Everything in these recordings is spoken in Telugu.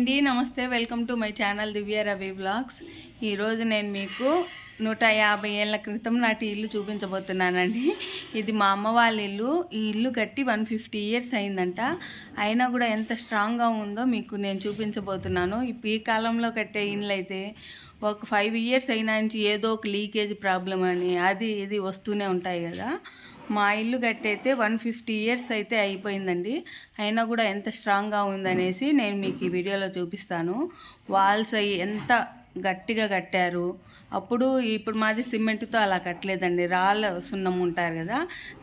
అండి, నమస్తే. Welcome to my channel Divya Ravi vlogs. ఈరోజు నేను మీకు 150 ఏళ్ళ క్రితం నాటి ఇల్లు చూపించబోతున్నానండి. ఇది మా అమ్మ వాళ్ళ ఇల్లు. ఈ ఇల్లు కట్టి 150 ఇయర్స్ అయిందంట. అయినా కూడా ఎంత స్ట్రాంగ్గా ఉందో మీకు నేను చూపించబోతున్నాను. ఈ కాలంలో కట్టే ఇల్లు అయితే ఒక 5 ఇయర్స్ అయినా నుంచి ఏదో ఒక లీకేజ్ ప్రాబ్లం అని అది ఇది వస్తూనే ఉంటాయి కదా. మా ఇల్లు కట్టయితే 150 ఇయర్స్ అయితే అయిపోయిందండి. అయినా కూడా ఎంత స్ట్రాంగ్గా ఉందనేసి నేను మీకు ఈ వీడియోలో చూపిస్తాను. వాల్స్ అవి ఎంత గట్టిగా కట్టారు. ఇప్పుడు మాది సిమెంట్తో అలా కట్టలేదండి, రాళ్ళ సున్నం ఉంటారు కదా,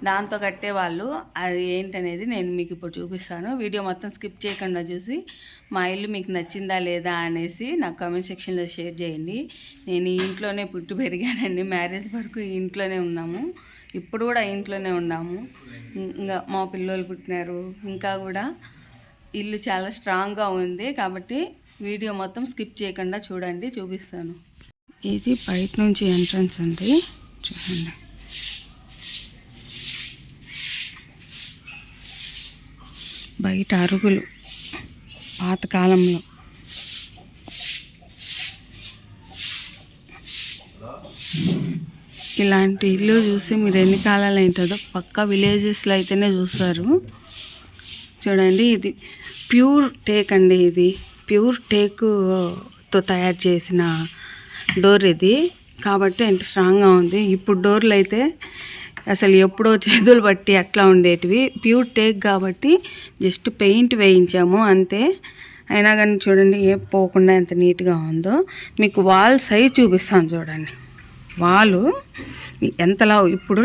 దాంతో కట్టేవాళ్ళు. అది ఏంటనేది నేను మీకు ఇప్పుడు చూపిస్తాను. వీడియో మొత్తం స్కిప్ చేయకుండా చూసి మా ఇల్లు మీకు నచ్చిందా లేదా అనేసి నాకు కామెంట్ సెక్షన్లో షేర్ చేయండి. నేను ఈ ఇంట్లోనే పుట్టి పెరిగానండి. మ్యారేజ్ వరకు ఈ ఇంట్లోనే ఉన్నాము, ఇప్పుడు కూడా ఇంట్లోనే ఉన్నాము. ఇంకా మా పిల్లలు పుట్టినారు. ఇంకా కూడా ఇల్లు చాలా స్ట్రాంగ్గా ఉంది కాబట్టి వీడియో మొత్తం స్కిప్ చేయకుండా చూడండి, చూపిస్తాను. ఇది బయట నుంచి ఎంట్రన్స్ అండి, చూడండి. బయట అరుగులు పాతకాలంలో. ఇలాంటి ఇల్లు చూసి మీరు ఎన్ని కాలాలు ఏంటో పక్కా విలేజెస్లో అయితేనే చూస్తారు. చూడండి, ఇది ప్యూర్ టేక్ అండి. ఇది ప్యూర్ టేకుతో తయారు చేసిన డోర్ ఇది, కాబట్టి ఎంత స్ట్రాంగ్గా ఉంది. ఇప్పుడు డోర్లు అయితే అసలు ఎప్పుడో చేతులు బట్టి అట్లా ఉండేటివి. ప్యూర్ టేక్ కాబట్టి జస్ట్ పెయింట్ వేయించాము అంతే. అయినా కానీ చూడండి ఏం పోకుండా ఎంత నీట్గా ఉందో. మీకు వాల్ సైజ్ చూపిస్తాను చూడండి. వాళ్ళు ఎంతలా ఇప్పుడు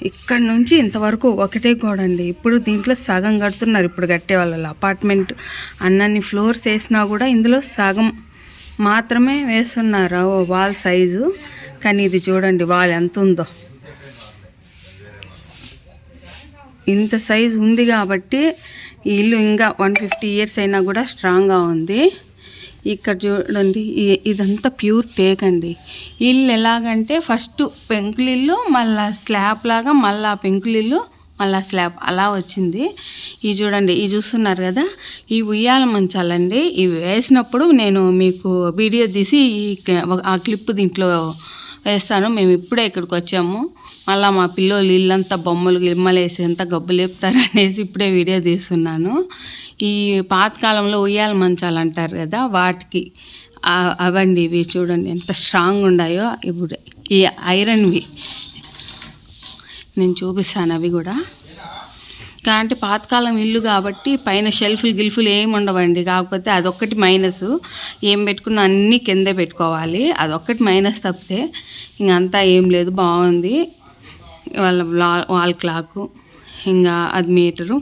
ఇక్కడ నుంచి ఇంతవరకు ఒకటే గోడ అండి. ఇప్పుడు దీంట్లో సగం కడుతున్నారు. ఇప్పుడు కట్టే వాళ్ళ అపార్ట్మెంట్ అన్నన్ని ఫ్లోర్స్ వేసినా కూడా ఇందులో సగం మాత్రమే వేస్తున్నారు వాల్ సైజు. కానీ ఇది చూడండి వాల్ ఎంత ఉందో. ఇంత సైజు ఉంది కాబట్టి ఈ ఇల్లు ఇంకా 150 ఇయర్స్ అయినా కూడా స్ట్రాంగ్గా ఉంది. ఇక్కడ చూడండి, ఇదంతా ప్యూర్ టేక్ అండి. ఇల్లు ఎలాగంటే ఫస్ట్ పెంకులిల్లు, మళ్ళీ స్లాబ్ లాగా, మళ్ళీ పెంకులిల్లు, మళ్ళీ స్లాబ్ అలా వచ్చింది. ఇవి చూడండి, ఇవి చూస్తున్నారు కదా, ఈ ఉయ్యాల మంచాలండి. ఇవి వేసినప్పుడు నేను మీకు వీడియో తీసి ఆ క్లిప్ దీంట్లో వేస్తాను. మేము ఇప్పుడే ఇక్కడికి వచ్చాము. మళ్ళీ మా పిల్లలు ఇల్లంతా బొమ్మలు గిమ్మలేసేంత గబ్బు లేపుతారు అనేసి ఇప్పుడే వీడియో తీస్తున్నాను. ఈ పాతకాలంలో ఉయ్యాల మంచాలు అంటారు కదా, వాటికి అవండి ఇవి. చూడండి ఎంత స్ట్రాంగ్ ఉన్నాయో. ఇప్పుడు ఈ ఐరన్వి నేను చూపిస్తాను అవి కూడా. కాబట్టి పాతకాలం ఇల్లు కాబట్టి పైన షెల్ఫ్లు గిల్ఫులు ఏమి ఉండవండి. కాకపోతే అదొక్కటి మైనస్. ఏం పెట్టుకున్నా అన్నీ కిందే పెట్టుకోవాలి, అదొక్కటి మైనస్ తప్పితే ఇంకంతా ఏం లేదు. బాగుంది. వాళ్ళ వాల్ క్లాకు, ఇంకా అది మీటరు,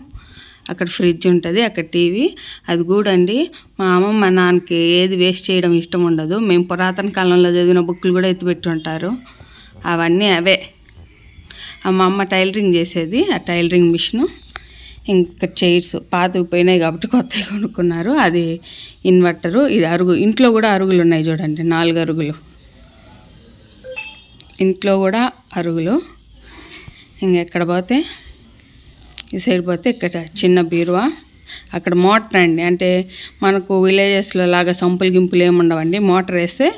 అక్కడ ఫ్రిడ్జ్ ఉంటుంది, అక్కడ టీవీ. అది కూడా అండి మా అమ్మ మా నాన్నకి ఏది వేస్ట్ చేయడం ఇష్టం ఉండదు. మేము పురాతన కాలంలో చదివిన బుక్కులు కూడా ఎత్తిపెట్టి ఉంటారు. అవన్నీ అవే. మా అమ్మ టైలరింగ్ చేసేది, ఆ టైలరింగ్ మిషను. ఇంకా చైర్స్ పాతవి పోయినాయి కాబట్టి కొత్తవి కొనుక్కున్నారు. అది ఇన్వర్టరు. ఇది అరుగు. ఇంట్లో కూడా అరుగులు ఉన్నాయి చూడండి, 4 అరుగులు. ఇంట్లో కూడా అరుగులు. ఇంకెక్కడ పోతే ఈ సైడ్ పోతే ఇక్కడ చిన్న బీరువా. అక్కడ మోటార్ అండి, అంటే మనకు విలేజెస్లో లాగా సంపులు గింపులు ఏమి ఉండవండి. మోటార్ వేస్తే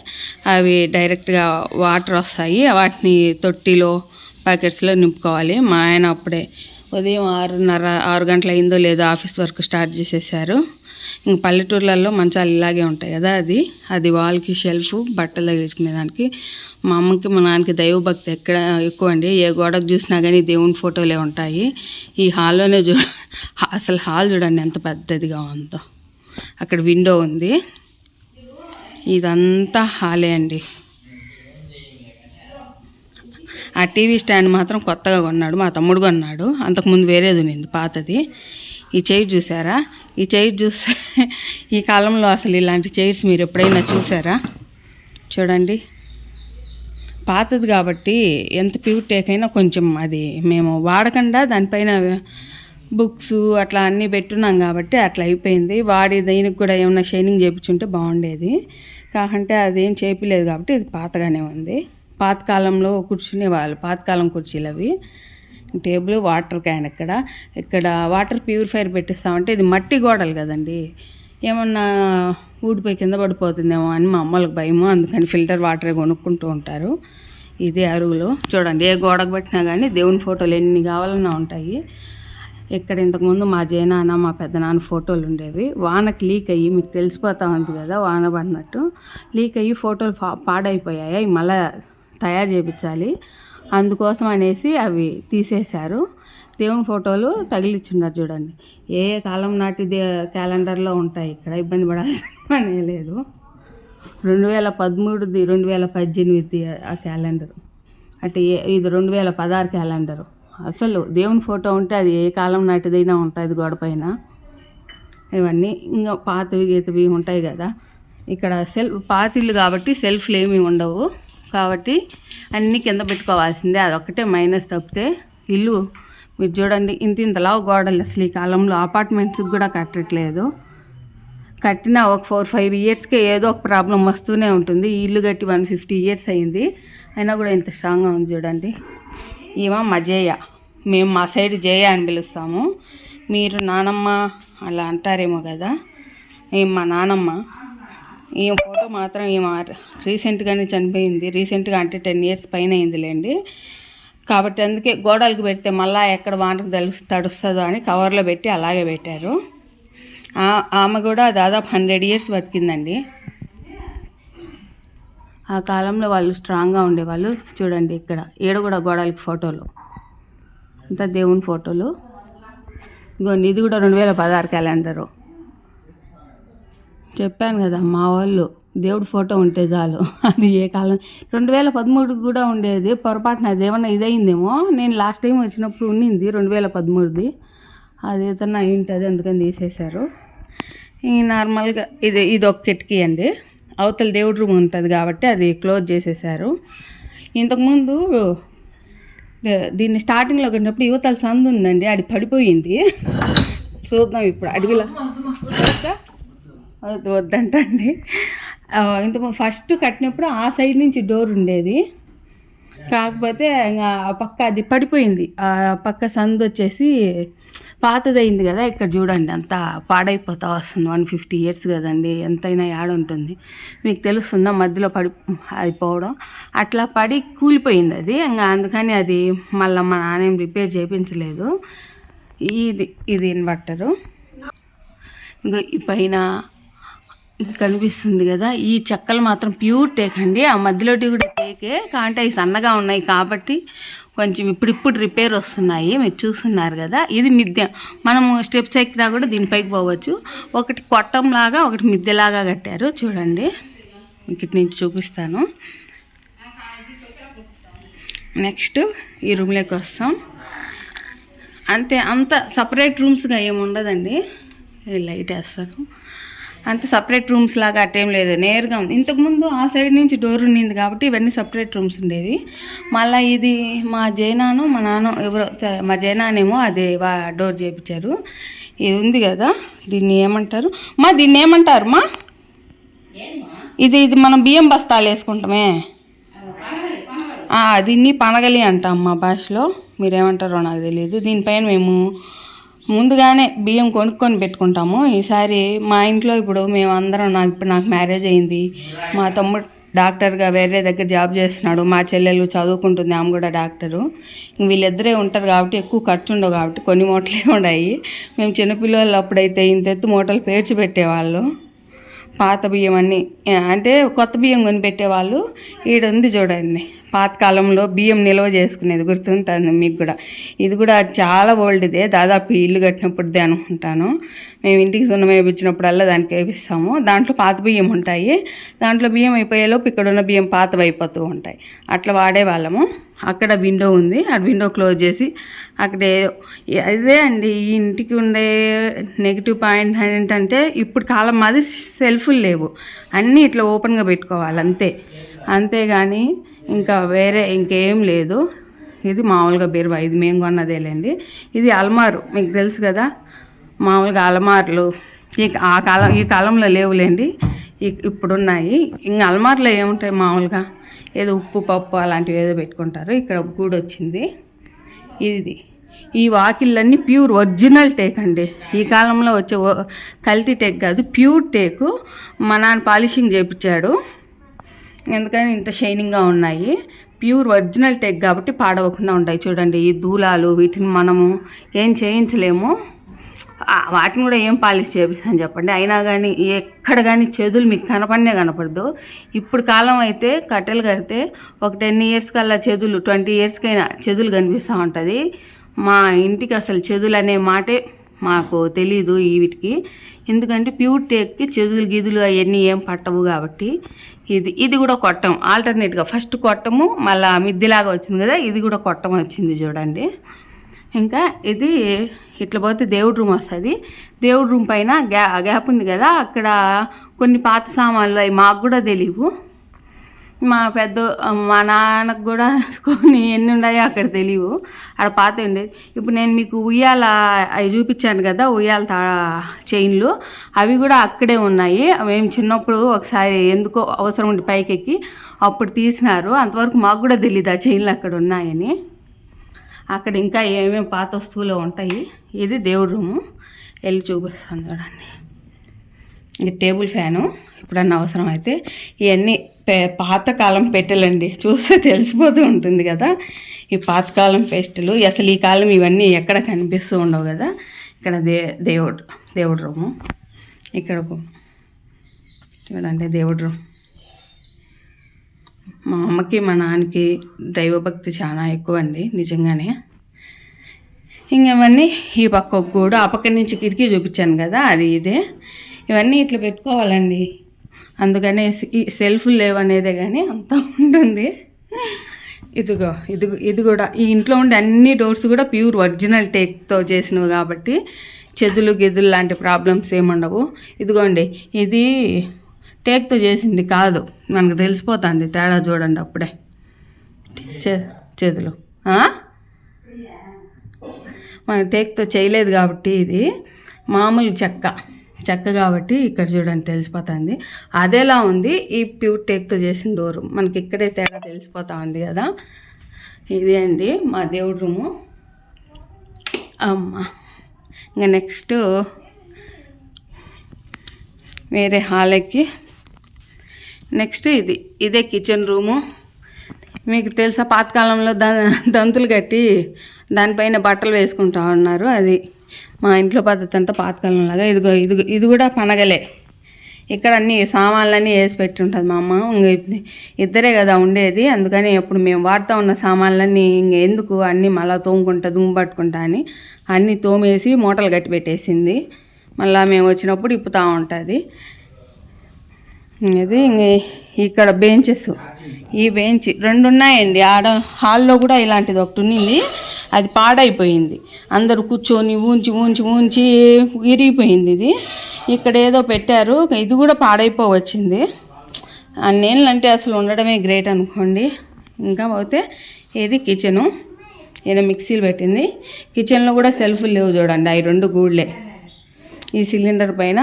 అవి డైరెక్ట్గా వాటర్ వస్తాయి. వాటిని తొట్టిలో ప్యాకెట్స్లో నింపుకోవాలి. మా ఆయన అప్పుడే ఉదయం 6 గంటల అయిందో లేదో ఆఫీస్ వర్క్ స్టార్ట్ చేసేసారు. ఇంక పల్లెటూర్లలో మంచాలు ఇలాగే ఉంటాయి కదా. అది వాల్కి షెల్ఫ్, బట్టలు వేసుకునేదానికి. మా అమ్మకి మా నాన్నకి దైవభక్తి ఎక్కువ అండి. ఏ గోడకు చూసినా కానీ దేవుని ఫోటోలే ఉంటాయి. ఈ హాల్లోనే అసలు హాల్ చూడండి ఎంత పెద్దదిగా ఉందో. అక్కడ విండో ఉంది. ఇదంతా హాలే అండి. ఆ టీవీ స్టాండ్ మాత్రం కొత్తగా కొన్నాడు, మా తమ్ముడు కొన్నాడు. అంతకుముందు వేరేది ఉంది పాతది. ఈ చైర్ చూసారా? ఈ చైర్ చూస్తే ఈ కాలంలో అసలు ఇలాంటి చైర్స్ మీరు ఎప్పుడైనా చూసారా? చూడండి, పాతది కాబట్టి ఎంత ప్యూర్ టేక్ అయినా కొంచెం అది మేము వాడకుండా దానిపైన బుక్స్ అట్లా అన్నీ పెట్టున్నాం కాబట్టి అట్లా అయిపోయింది. దీనికి కూడా ఏమన్నా షైనింగ్ చేయించుంటే బాగుండేది. కాకంటే అదేం చేపిలేదు కాబట్టి ఇది పాతగానే ఉంది. పాతకాలంలో కూర్చునేవాళ్ళు, పాతకాలం కుర్చీలు అవి. Table, water can. ఇక్కడ వాటర్ ప్యూరిఫైర్ పెట్టిస్తామంటే ఇది మట్టి గోడలు కదండి, ఏమన్నా ఊడిపోయి కింద పడిపోతుందేమో అని మా అమ్మలకు భయము, అందుకని ఫిల్టర్ వాటరే కొనుక్కుంటూ ఉంటారు. ఇదే అరుగులు చూడండి, ఏ గోడకు పెట్టినా కానీ దేవుని ఫోటోలు ఎన్ని కావాలన్నా ఉంటాయి. ఇక్కడ ఇంతకుముందు మా జయనాన్న మా పెద్దనాన్న ఫోటోలు ఉండేవి. వానకి లీక్ అయ్యి, మీకు తెలిసిపోతా ఉంది కదా వాన పడినట్టు, లీక్ అయ్యి ఫోటోలు పాడైపోయాయి. అవి మళ్ళీ తయారు చేయించాలి, అందుకోసం అనేసి అవి తీసేశారు. దేవుని ఫోటోలు తగిలిచ్చున్నారు చూడండి. ఏ కాలం నాటి క్యాలెండర్లో ఉంటాయి, ఇక్కడ ఇబ్బంది పడాల్సిన పనే లేదు. 2013ది 2018 ఆ క్యాలెండరు, అంటే ఇది 2016 క్యాలెండరు. అసలు దేవుని ఫోటో ఉంటే అది ఏ కాలం నాటిదైనా ఉంటుంది గోడ పైన. ఇవన్నీ ఇంకా పాతవి గీతవి ఉంటాయి కదా. ఇక్కడ పాతిళ్ళు కాబట్టి సెల్ఫ్లు ఏమీ ఉండవు, కాబట్టి అన్నీ కింద పెట్టుకోవాల్సిందే. అదొక్కటే మైనస్ తప్పితే ఇల్లు మీరు చూడండి, ఇంతలా గోడలు. అసలు ఈ కాలంలో అపార్ట్మెంట్స్కి కూడా కట్టట్లేదు. కట్టిన ఒక 4-5 ఇయర్స్కే ఏదో ఒక ప్రాబ్లం వస్తూనే ఉంటుంది. ఈ ఇల్లు కట్టి 150 ఇయర్స్ అయింది, అయినా కూడా ఇంత స్ట్రాంగ్గా ఉంది చూడండి. ఈమె మా జయ, మేము మా సైడ్ జయ అని పిలుస్తాము. మీరు నానమ్మ అలా అంటారేమో కదా. మా నానమ్మ. ఈ ఫోటో మాత్రం ఈమె రీసెంట్గానే చనిపోయింది. రీసెంట్గా అంటే 10 ఇయర్స్ పైన అయిందిలేండి. కాబట్టి అందుకే గోడలకు పెడితే మళ్ళీ ఎక్కడ వాటర్ తడుస్తుందో అని కవర్లో పెట్టి అలాగే పెట్టారు. ఆమె కూడా దాదాపు 100 ఇయర్స్ బతికిందండి. ఆ కాలంలో వాళ్ళు స్ట్రాంగ్గా ఉండేవాళ్ళు. చూడండి ఇక్కడ ఈడ కూడా గోడలకి ఫోటోలు, అంతా దేవుని ఫోటోలు. ఇగోండి ఇది కూడా 2016 క్యాలెండరు. చెప్పాను కదా మా వాళ్ళు దేవుడి ఫోటో ఉంటే చాలు. అది ఏ కాలం 2013 కూడా ఉండేది. పొరపాటున అదేమన్నా ఇదయిందేమో. నేను లాస్ట్ టైం వచ్చినప్పుడు ఉండింది 2013ది. అది ఏదన్నా అయి ఉంటుంది, అందుకని తీసేశారు. ఈ నార్మల్గా ఇది ఒక కిటికీ అండి. అవతల దేవుడి రూమ్ ఉంటుంది కాబట్టి అది క్లోజ్ చేసేసారు. ఇంతకుముందు దీన్ని స్టార్టింగ్లో కట్టినప్పుడు యువతల సందు ఉందండి, అది పడిపోయింది. చూద్దాం ఇప్పుడు అడవిలో వద్దంటండి. ఇంత ఫస్ట్ కట్టినప్పుడు ఆ సైడ్ నుంచి డోర్ ఉండేది, కాకపోతే ఇంకా ఆ పక్క అది పడిపోయింది. ఆ పక్క సందు వచ్చేసి పాతదయింది కదా. ఇక్కడ చూడండి అంతా పాడైపోతా వస్తుంది. 150 ఇయర్స్ కదండి, ఎంతైనా యాడ ఉంటుంది మీకు తెలుస్తుందా. మధ్యలో అయిపోవడం అట్లా పడి కూలిపోయింది అది. ఇంకా అందుకని అది మళ్ళీ మా నాన్న రిపేర్ చేయించలేదు. ఇది ఇన్వర్టరు. ఇంకా ఈ పైన కనిపిస్తుంది కదా, ఈ చెక్కలు మాత్రం ప్యూర్ టేక్ అండి. ఆ మధ్యలోటి కూడా టేకే, కాంటే అవి సన్నగా ఉన్నాయి కాబట్టి కొంచెం ఇప్పుడు రిపేర్ వస్తున్నాయి. మీరు చూస్తున్నారు కదా, ఇది మిద్దె. మనము స్టెప్స్ ఎక్కినా కూడా దీనిపైకి పోవచ్చు. ఒకటి కొట్టంలాగా ఒకటి మిద్దెలాగా కట్టారు చూడండి. మీకు ఇటు నుంచి చూపిస్తాను. నెక్స్ట్ ఈ రూమ్లోకి వస్తాం. అంత సపరేట్ రూమ్స్గా ఏమి ఉండదండి. లైట్ వేస్తారు, అంత సపరేట్ రూమ్స్ లాగా అట్టేం లేదు, నేరుగా ఉంది. ఇంతకుముందు ఆ సైడ్ నుంచి డోర్ ఉండింది కాబట్టి ఇవన్నీ సపరేట్ రూమ్స్ ఉండేవి. మళ్ళీ ఇది మా జయనాను మా నాన్న ఎవరో, మా జయనానేమో అది డోర్ చేయించారు. ఇది ఉంది కదా, దీన్ని ఏమంటారు దీన్ని ఏమంటారు ఇది మనం బియ్యం బస్తాలు వేసుకుంటామే, దీన్ని పనగలి అంటాం మా భాషలో. మీరేమంటారో నాకు తెలియదు. దీనిపైన మేము ముందుగానే బియ్యం కొనుక్కొని పెట్టుకుంటాము. ఈసారి మా ఇంట్లో ఇప్పుడు మేమందరం నాకు మ్యారేజ్ అయింది. మా తమ్ముడు డాక్టర్గా వేరే దగ్గర జాబ్ చేస్తున్నాడు. మా చెల్లెలు చదువుకుంటుంది, ఆమె కూడా డాక్టరు. వీళ్ళిద్దరే ఉంటారు కాబట్టి ఎక్కువ ఖర్చు ఉండవు కాబట్టి కొన్ని మూటలే ఉన్నాయి. మేము చిన్నపిల్లలు అప్పుడైతే ఇంతెత్తు మూటలు పేర్చి పెట్టేవాళ్ళు. పాత బియ్యం అన్నీ అంటే కొత్త బియ్యం కొని పెట్టేవాళ్ళు. ఈడుంది చూడండి, పాతకాలంలో బియ్యం నిల్వ చేసుకునేది గుర్తుంటుంది మీకు కూడా. ఇది కూడా చాలా ఓల్డ్ ఇదే, దాదాపు ఇల్లు కట్టినప్పుడుదే అనుకుంటాను. మేము ఇంటికి సున్నం వేయించినప్పుడల్లా దానికి వేపిస్తాము. దాంట్లో పాత బియ్యం ఉంటాయి. దాంట్లో బియ్యం అయిపోయేలోపు ఇక్కడ ఉన్న బియ్యం పాతవి అయిపోతూ ఉంటాయి. అట్లా వాడేవాళ్ళము. అక్కడ విండో ఉంది, ఆ విండో క్లోజ్ చేసి అక్కడే అదే అండి ఈ ఇంటికి ఉండే నెగిటివ్ పాయింట్ ఏంటంటే ఇప్పుడు కాలం మాది సెల్ఫ్లు లేవు, అన్నీ ఇట్లా ఓపెన్గా పెట్టుకోవాలి అంతేగాని ఇంకా వేరే ఇంకేం లేదు. ఇది మామూలుగా బీరువా, ఇది మేము కొన్నదేలేండి. ఇది అల్మారు, మీకు తెలుసు కదా మామూలుగా అల్మార్లు ఈ కాలంలో లేవులేండి, ఇప్పుడున్నాయి. ఇంకా అల్మార్లో ఏముంటాయి మామూలుగా ఏదో ఉప్పు పప్పు అలాంటివి ఏదో పెట్టుకుంటారు. ఇక్కడ గూడు వచ్చింది. ఇది ఈ వాకిళ్ళన్నీ ప్యూర్ ఒరిజినల్ టేక్ అండి. ఈ కాలంలో వచ్చే కల్తీ టేక్ కాదు, ప్యూర్ టేకు. మా నాన్న పాలిషింగ్ చేయించాడు, ఎందుకని ఇంత షైనింగ్గా ఉన్నాయి. ప్యూర్ ఒరిజినల్ టేక్ కాబట్టి పాడవకుండా ఉంటాయి. చూడండి ఈ దూలాలు, వీటిని మనము ఏం చేయించలేము, వాటిని కూడా ఏం పాలిష్ చేపిస్తాను చెప్పండి. అయినా కానీ ఎక్కడ కానీ చెదులు మీకు కనపడినే కనపడదు. ఇప్పుడు కాలం అయితే కట్టెలు కడితే ఒక 10 ఇయర్స్ కల్లా చెదులు, 20 ఇయర్స్కైనా చెదులు కనిపిస్తూ ఉంటుంది. మా ఇంటికి అసలు చెదులు అనే మాటే మాకు తెలీదు వీటికి, ఎందుకంటే ప్యూర్ టేక్కి చెదులు గిదులు అవన్నీ ఏం పట్టవు కాబట్టి. ఇది కూడా కొట్టం, ఆల్టర్నేట్గా ఫస్ట్ కొట్టము, మళ్ళీ మిద్దిలాగా వచ్చింది కదా, ఇది కూడా కొట్టం వచ్చింది చూడండి. ఇంకా ఇది ఇట్లా పోతే దేవుడి రూమ్ వస్తుంది. దేవుడి రూమ్ పైన గ్యాప్ ఉంది కదా, అక్కడ కొన్ని పాత సామాన్లు అవి మాకు కూడా తెలియవు. మా నాన్నకు కూడా కొన్ని ఎన్ని ఉన్నాయో అక్కడ తెలియవు, అక్కడ పాత ఉండేది. ఇప్పుడు నేను మీకు ఉయ్యాల అవి చూపించాను కదా, ఉయ్యాల చైన్లు, అవి కూడా అక్కడే ఉన్నాయి. మేము చిన్నప్పుడు ఒకసారి ఎందుకో అవసరం ఉండి పైకెక్కి అప్పుడు తీసినారు. అంతవరకు మాకు కూడా తెలియదు ఆ చైన్లు అక్కడ ఉన్నాయని. అక్కడ ఇంకా ఏమేమి పాత వస్తువులు ఉంటాయి. ఇది దేవుడి రూము, వెళ్ళి చూపిస్తాను చూడండి. ఇది టేబుల్ ఫ్యాను, ఎప్పుడన్నా అవసరం అయితే. ఇవన్నీ పాతకాలం పెట్టెలండి, చూస్తే తెలిసిపోతూ ఉంటుంది కదా. ఈ పాతకాలం పెట్టెలు, అసలు ఈ కాలం ఇవన్నీ ఎక్కడ కనిపిస్తూ ఉండవు కదా. ఇక్కడ దేవుడు రూము, ఇక్కడ చూడండి దేవుడు రూమ్. మా అమ్మకి మా నాన్నకి దైవభక్తి చాలా ఎక్కువ అండి, నిజంగానే. ఇంకవన్నీ ఈ పక్క ఒక గూడు, ఆ పక్క నుంచి కిటికీ చూపించాను కదా, అది ఇదే. ఇవన్నీ ఇట్లా పెట్టుకోవాలండి, అందుకనే ఈ సెల్ఫ్లు లేవనేదే కానీ అంతా ఉంటుంది. ఇది కూడా ఈ ఇంట్లో ఉండే అన్ని డోర్స్ కూడా ప్యూర్ ఒరిజినల్ టేక్తో చేసినవి కాబట్టి చెదులు గిదులు లాంటి ప్రాబ్లమ్స్ ఏముండవు. ఇదిగోండి, ఇది టేక్తో చేసింది కాదు, మనకు తెలిసిపోతుంది తేడా చూడండి అప్పుడే. చేతులు మన టేక్తో చేయలేదు కాబట్టి ఇది మామూలు చెక్క కాబట్టి ఇక్కడ చూడండి తెలిసిపోతుంది. అదేలా ఉంది ఈ ప్యూర్ టేక్తో చేసిన డోరు, మనకి ఇక్కడే తేడా తెలిసిపోతా ఉంది కదా. ఇదే అండి మా దేవుడి రూము. అమ్మ, ఇంకా నెక్స్ట్ వేరే హాల్కి. నెక్స్ట్ ఇదే కిచెన్ రూము. మీకు తెలుసా, పాతకాలంలో దంతులు కట్టి దానిపైన బట్టలు వేసుకుంటా ఉన్నారు. అది మా ఇంట్లో పద్ధతి అంతా పాతకాలంలాగా. ఇది కూడా పనగలే. ఇక్కడ అన్ని సామాన్లన్నీ వేసి పెట్టి ఉంటుంది మా అమ్మ. ఇద్దరే కదా ఉండేది, అందుకని ఎప్పుడు మేము వాడుతూ ఉన్న సామాన్లన్నీ ఎందుకు అన్నీ మళ్ళీ తోముకుంటా దుమ్ము పట్టుకుంటా అని అన్నీ తోమేసి మూటలు కట్టి పెట్టేసింది. మళ్ళీ మేము వచ్చినప్పుడు ఇప్పుతూ ఉంటుంది. ఇది ఇక్కడ బెంచెస్, ఈ బెంచ్ 2 ఉన్నాయండి. ఆడ హాల్లో కూడా ఇలాంటిది ఒకటి ఉన్నింది, అది పాడైపోయింది. అందరూ కూర్చొని ఊంచి విరిగిపోయింది. ఇది ఇక్కడ ఏదో పెట్టారు, ఇది కూడా పాడైపోవచ్చింది. అన్నేళ్ళంటే అసలు ఉండడమే గ్రేట్ అనుకోండి. ఇంకా పోతే ఇది కిచెను, ఏదో మిక్సీలు పెట్టింది. కిచెన్లో కూడా సెల్ఫ్లు లేవు చూడండి, అవి 2 గూళ్ళే. ఈ సిలిండర్ పైన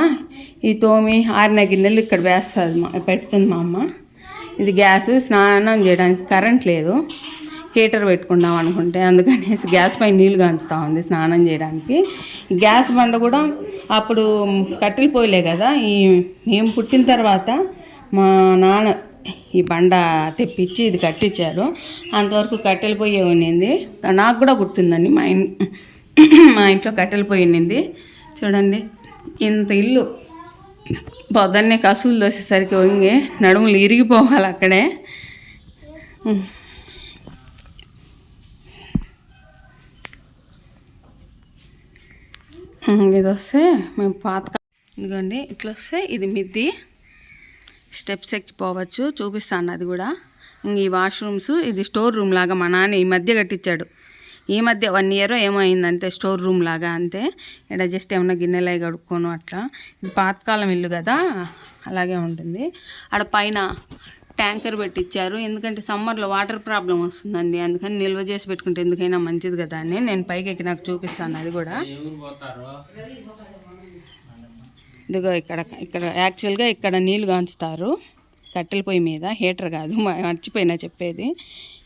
ఈ తోమి ఆరిన గిన్నెలు ఇక్కడ పెడుతుంది మా అమ్మ. ఇది గ్యాస్, స్నానం చేయడానికి కరెంట్ లేదు, హీటర్ పెట్టుకుందాం అనుకుంటే అందుకనేసి గ్యాస్ పైన నీళ్ళు కాంచుతూ ఉంది స్నానం చేయడానికి. గ్యాస్ బండ కూడా అప్పుడు కట్టెలు పోయలే కదా, మేము పుట్టిన తర్వాత మా నాన్న ఈ బండ తెప్పించి ఇది కట్టించారు. అంతవరకు కట్టెలు పొయ్యి ఉన్నింది. నాకు కూడా గుర్తుందండి, మా ఇంట్లో కట్టెలు పొయ్యి ఉన్నింది. చూడండి ఇంత ఇల్లు పొద్దున్నే కసులు దోసేసరికి వంగి నడుములు ఇరిగిపోవాలి అక్కడే. ఇది వస్తే మేము ఇదిగోండి ఇట్లా వస్తే ఇది మిద్ది, స్టెప్స్ ఎక్కిపోవచ్చు, చూపిస్తాను అది కూడా. ఈ వాష్రూమ్స్, ఇది స్టోర్ రూమ్ లాగా మా నాన్న ఈ మధ్య కట్టించాడు. ఈ మధ్య 1 ఇయర్ ఏమో అయిందంటే, స్టోర్ రూమ్ లాగా అంతే. ఇక్కడ జస్ట్ ఏమన్నా గిన్నెలు అవి కడుక్కోను అట్లా. ఇది పాతకాలం ఇల్లు కదా, అలాగే ఉంటుంది. ఆడ పైన ట్యాంకర్ పెట్టించారు, ఎందుకంటే సమ్మర్లో వాటర్ ప్రాబ్లం వస్తుందండి, అందుకని నిల్వ చేసి పెట్టుకుంటే ఎందుకైనా మంచిది కదా అని. నేను పైకి ఎక్కి నాకు చూపిస్తాను అది కూడా. ఇదిగో ఇక్కడ యాక్చువల్గా ఇక్కడ నీళ్ళు కాంచుతారు. కట్టెల పొయ్యి మీద, హీటర్ కాదు, మర్చిపోయినా చెప్పేది.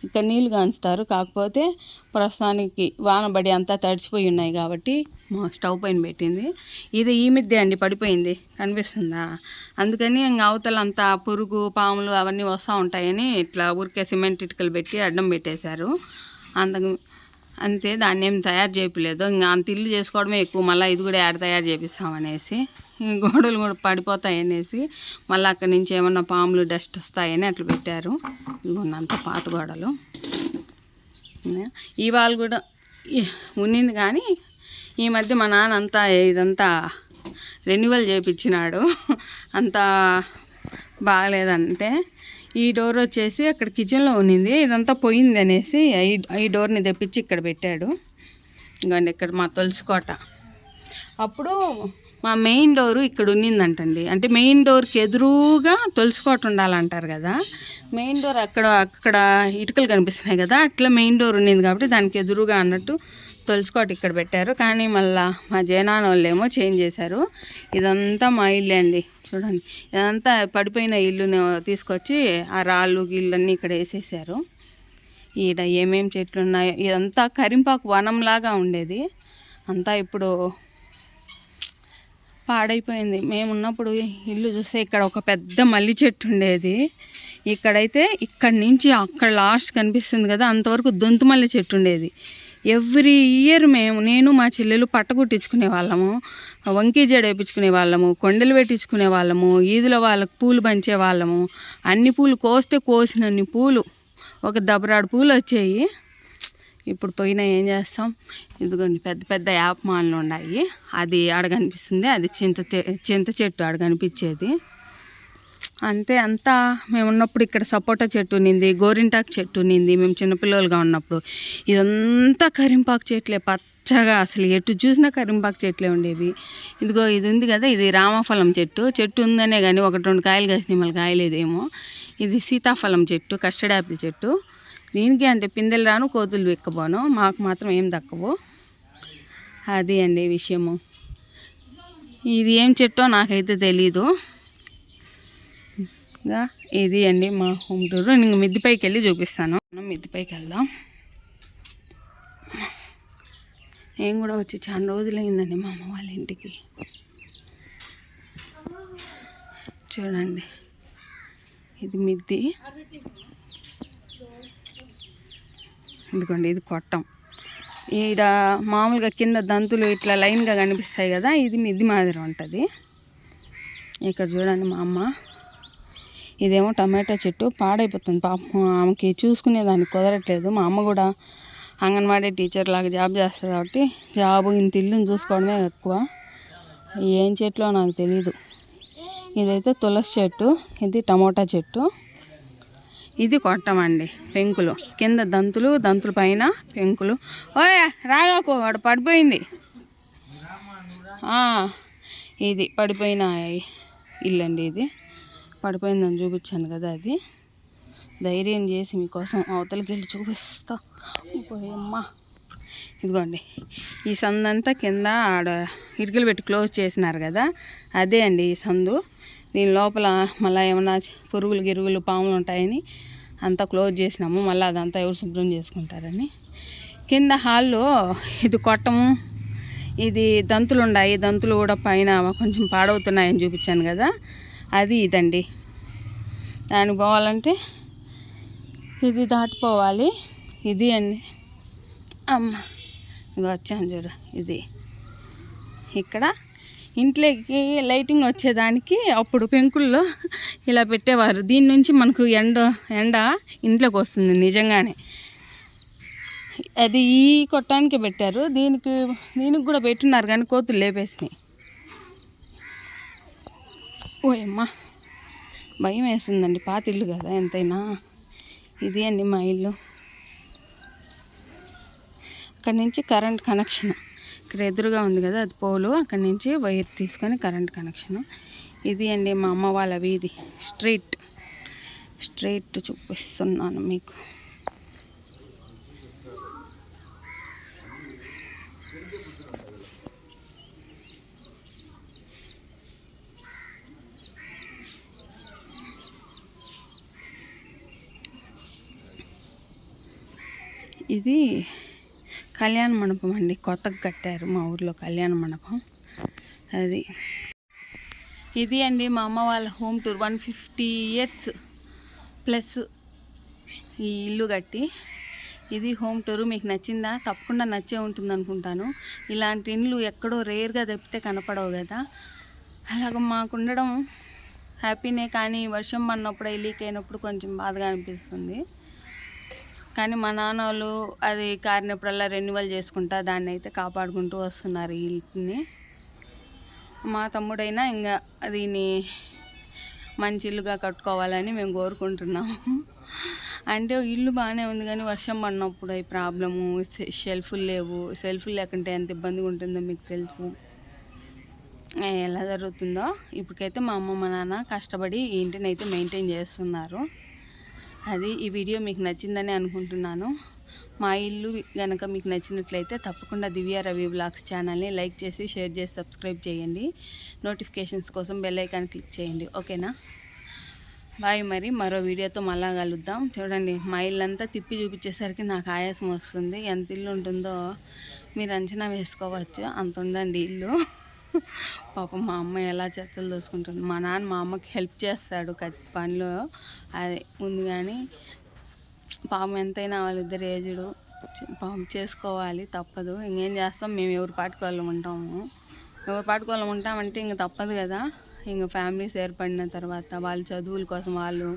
ఇక్కడ నీళ్ళు కాంచుతారు. కాకపోతే ప్రస్తుతానికి వానబడి అంతా తడిచిపోయి ఉన్నాయి కాబట్టి మా స్టవ్ పైన పెట్టింది. ఇది ఈ మిద్దే అండి పడిపోయింది, కనిపిస్తుందా? అందుకని ఇంకా అవతలంతా పురుగు పాములు అవన్నీ వస్తూ ఉంటాయని ఇట్లా ఊరికే సిమెంట్ ఇటుకలు పెట్టి అడ్డం పెట్టేశారు. అంతే, దాన్ని ఏం తయారు చేయలేదు. ఇంకా అంత ఇల్లు చేసుకోవడమే ఎక్కువ, మళ్ళీ ఇది కూడా యాడ తయారు చేపిస్తామనేసి, గోడలు కూడా పడిపోతాయి అనేసి మళ్ళీ అక్కడి నుంచి ఏమన్నా పాములు డస్ట్ వస్తాయని అట్లా పెట్టారు. ఇవన్నంత పాత గోడలు. ఈ వాళ్ళు కూడా ఉన్నింది కానీ ఈ మధ్య మా నాన్న అంతా ఇదంతా రెన్యువల్ చేయించినాడు. అంతా బాగలేదంటే ఈ డోర్ వచ్చేసి అక్కడ కిచెన్లో ఉన్నింది, ఇదంతా పోయింది అనేసి ఈ డోర్ని తెప్పించి ఇక్కడ పెట్టాడు. ఇంకండి ఇక్కడ మా తులసి కోట. అప్పుడు మా మెయిన్ డోరు ఇక్కడ ఉన్నిందంటండి. అంటే మెయిన్ డోర్కి ఎదురుగా తులసి కోట ఉండాలంటారు కదా. మెయిన్ డోర్ అక్కడ ఇటుకలు కనిపిస్తున్నాయి కదా, అట్లా మెయిన్ డోర్ ఉన్నింది కాబట్టి దానికి ఎదురుగా అన్నట్టు తులసి కోట ఇక్కడ పెట్టారు. కానీ మళ్ళీ మా జయనాన్న వాళ్ళేమో చేంజ్ చేశారు. ఇదంతా మా ఇల్లు అండి, చూడండి. ఇదంతా పడిపోయిన ఇల్లుని తీసుకొచ్చి ఆ రాళ్ళు గిళ్ళన్నీ ఇక్కడ వేసేసారు. ఈడ ఏమేమి చెట్లు ఉన్నాయో, ఇదంతా కరింపాకు వనంలాగా ఉండేది, అంతా ఇప్పుడు పాడైపోయింది. మేమున్నప్పుడు ఇల్లు చూస్తే ఇక్కడ ఒక పెద్ద మల్లి చెట్టు ఉండేది. ఇక్కడైతే ఇక్కడి నుంచి అక్కడ లాస్ట్ కనిపిస్తుంది కదా, అంతవరకు దొంతు మల్లి చెట్టు ఉండేది. ఎవ్రీ ఇయర్ నేను మా చెల్లెలు పట్ట కుట్టించుకునే వాళ్ళము, వంకీ జడ వేయించుకునే వాళ్ళము, కొండలు పెట్టించుకునే వాళ్ళము, ఈదుల వాళ్ళకు పూలు పంచే వాళ్ళము. అన్ని పూలు కోస్తే కోసినన్ని పూలు, ఒక దబరాడు పూలు వచ్చాయి. ఇప్పుడు పోయినా ఏం చేస్తాం. ఇదిగోండి పెద్ద పెద్ద యాపమాలు ఉన్నాయి. అది ఆడ కనిపిస్తుంది, అది చింత చెట్టు ఆడ కనిపించేది. అంతే. అంతా మేము ఉన్నప్పుడు ఇక్కడ సపోటా చెట్టు ఉన్నింది, గోరింటాకు చెట్టు ఉన్నింది మేము చిన్నపిల్లలుగా ఉన్నప్పుడు. ఇదంతా కరింపాకు చెట్లే, పచ్చగా అసలు ఎటు చూసినా కరింపాకు చెట్లే ఉండేవి. ఇదిగో ఇది ఉంది కదా, ఇది రామఫలం చెట్టు ఉందనే కానీ 1-2 కాయలు కాసినాయి, మళ్ళీ కాయలేదేమో. ఇది సీతాఫలం చెట్టు, కస్టర్డ్ యాపిల్ చెట్టు. దీనికి అంటే పిందెలు రాను, కోతులు వెక్కబోను, మాకు మాత్రం ఏం దక్కవు. అది అండి విషయము. ఇది ఏం చెట్టో నాకైతే తెలీదు. ఇది అండి మా హోమ్ టూర్. నేను మిద్దిపైకి వెళ్ళి చూపిస్తాను. మిద్దిపైకి వెళ్దాం. నేను కూడా వచ్చి చాలా రోజులైందండి మా అమ్మ వాళ్ళ ఇంటికి. చూడండి, ఇది మిద్ది. ఇదిగోండి, ఇది కొట్టం. ఈడ మామూలుగా కింద దంతులు ఇట్లా లైన్గా కనిపిస్తాయి కదా, ఇది మిద్ది మాదిరి ఉంటుంది. ఇక్కడ చూడండి మా అమ్మ. ఇదేమో టమాటా చెట్టు, పాడైపోతుంది పాపం, ఆమెకి చూసుకునేదానికి కుదరట్లేదు. మా అమ్మ కూడా అంగన్వాడీ టీచర్ లాగా జాబ్ చేస్తుంది కాబట్టి జాబు ఇంత ఇల్లుని చూసుకోవడమే ఎక్కువ. ఏం చెట్లో నాకు తెలీదు. ఇదైతే తులసి చెట్టు, ఇది టమోటా చెట్టు, ఇది కొట్టమండి పెంకులు. కింద దంతులు పైన పెంకులు. ఓయ్ రాగాకు, వాడు పడిపోయింది. ఇది పడిపోయిన ఇల్లు అండి, ఇది పడిపోయిందని చూపించాను కదా, అది ధైర్యం చేసి మీకోసం అవతలకి వెళ్ళి చూపిస్తా. పోయమ్మా, ఇదిగోండి ఈ సందంతా కింద ఆడ ఇటుకలు పెట్టి క్లోజ్ చేసినారు కదా, అదే అండి ఈ సందు. దీని లోపల మళ్ళీ ఏమన్నా పురుగులు పాములు ఉంటాయని అంతా క్లోజ్ చేసినాము. మళ్ళీ అదంతా ఎవరు శుభ్రం చేసుకుంటారని. కింద హాల్లో ఇది కొట్టము, ఇది దంతులు ఉన్నాయి. దంతులు కూడా పైన కొంచెం పాడవుతున్నాయని చూపించాను కదా, అది ఇదండి. దానికి పోవాలంటే ఇది దాటిపోవాలి. ఇది అండి అమ్మ, ఇది వచ్చాను చూడు. ఇది ఇక్కడ ఇంట్లోకి లైటింగ్ వచ్చేదానికి అప్పుడు పెంకుల్లో ఇలా పెట్టేవారు. దీని నుంచి మనకు ఎండ ఇంట్లోకి వస్తుంది నిజంగానే. అది ఈ కొట్టానికి పెట్టారు, దీనికి కూడా పెట్టున్నారు కానీ కోతులు లేపేసినాయి. ఓయమ్మా, భయం వేస్తుందండి, పాత ఇల్లు కదా ఎంతైనా. ఇది అండి మా ఇల్లు. అక్కడి నుంచి కరెంట్ కనెక్షన్ ఇక్కడ ఎదురుగా ఉంది కదా, అది పోలు, అక్కడి నుంచి వైర్ తీసుకొని కరెంట్ కనెక్షను. ఇది అండి మా అమ్మ వాళ్ళ వీధి. స్ట్రైట్ చూపిస్తున్నాను మీకు. ఇది కళ్యాణ మండపం అండి, కొత్తగా కట్టారు మా ఊర్లో కళ్యాణ మండపం. అది ఇది అండి మా అమ్మ వాళ్ళ హోమ్ టూర్. 150 years ప్లస్ ఈ ఇల్లు కట్టి. ఇది హోమ్ టూర్. మీకు నచ్చిందా? తప్పకుండా నచ్చే ఉంటుంది అనుకుంటాను. ఇలాంటి ఇండ్లు ఎక్కడో రేర్గా తప్పితే కనపడవు కదా. అలాగ మాకు ఉండడం హ్యాపీనే, కానీ వర్షం పడినప్పుడు లీక్ అయినప్పుడు కొంచెం బాధగా అనిపిస్తుంది. కానీ మా నాన్న వాళ్ళు అది కారినప్పుడల్లా రెన్యువల్ చేసుకుంటా దాన్ని అయితే కాపాడుకుంటూ వస్తున్నారు ఈ ఇల్లుని. మా తమ్ముడైనా ఇంకా దీన్ని మంచి ఇల్లుగా కట్టుకోవాలని మేము కోరుకుంటున్నాము. అంటే ఇల్లు బాగానే ఉంది, కానీ వర్షం పడినప్పుడు ఈ ప్రాబ్లము, షెల్ఫ్లు లేవు. షెల్ఫ్లు లేకుంటే ఎంత ఇబ్బందిగా ఉంటుందో మీకు తెలుసు. ఎలా జరుగుతుందో. ఇప్పటికైతే మా అమ్మ మా నాన్న కష్టపడి ఈ ఇంటిని అయితే మెయింటైన్ చేస్తున్నారు. అది ఈ వీడియో మీకు నచ్చిందని అనుకుంటున్నాను. మా ఇల్లు కనుక మీకు నచ్చినట్లయితే తప్పకుండా దివ్య రవి వ్లాగ్స్ ఛానల్ని లైక్ చేసి, షేర్ చేసి, సబ్స్క్రైబ్ చేయండి. నోటిఫికేషన్స్ కోసం బెల్ ఐకాన్ క్లిక్ చేయండి. ఓకేనా? బాయ్. మరి మరో వీడియోతో మళ్ళా కలుద్దాం. చూడండి, మా ఇల్లంతా తిప్పి చూపించేసరికి నాకు ఆయాసం వస్తుంది. ఎంత ఇల్లు ఉంటుందో మీరు అంచనా వేసుకోవచ్చు. అంత ఉందండి ఇల్లు. పాపం మా అమ్మ ఎలా చెత్తలు దోసుకుంటుంది. మా నాన్న మా అమ్మకి హెల్ప్ చేస్తాడు పనిలో, అది ఉంది. కానీ పాపం ఎంతైనా వాళ్ళిద్దరు ఏజ్డ్, పాపం చేసుకోవాలి, తప్పదు. ఇంకేం చేస్తాం, మేము ఎవరు పాటుకోవాలం ఉంటాము. ఎవరు పాటుకోవాలం ఉంటామంటే ఇంక తప్పదు కదా. ఇంక ఫ్యామిలీస్ ఏర్పడిన తర్వాత వాళ్ళ చదువుల కోసం వాళ్ళు,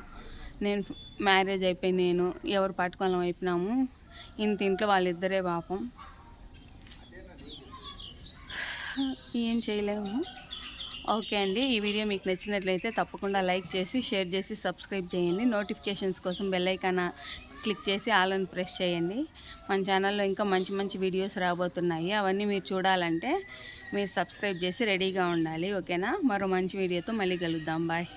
నేను మ్యారేజ్ అయిపోయి నేను ఎవరు పాటుకోవాలం అయిపోయినాము. ఇంట్లో వాళ్ళిద్దరే పాపం, ఏం చేయలేము. ఓకే అండి, ఈ వీడియో మీకు నచ్చినట్లయితే తప్పకుండా లైక్ చేసి, షేర్ చేసి, సబ్స్క్రైబ్ చేయండి. నోటిఫికేషన్స్ కోసం బెల్ ఐకాన్ క్లిక్ చేసి ఆల్ అని ప్రెస్ చేయండి. మన ఛానల్లో ఇంకా మంచి మంచి వీడియోస్ రాబోతున్నాయి. అవన్నీ మీరు చూడాలంటే మీరు సబ్స్క్రైబ్ చేసి రెడీగా ఉండాలి. ఓకేనా? మరో మంచి వీడియోతో మళ్ళీ కలుద్దాం. బాయ్.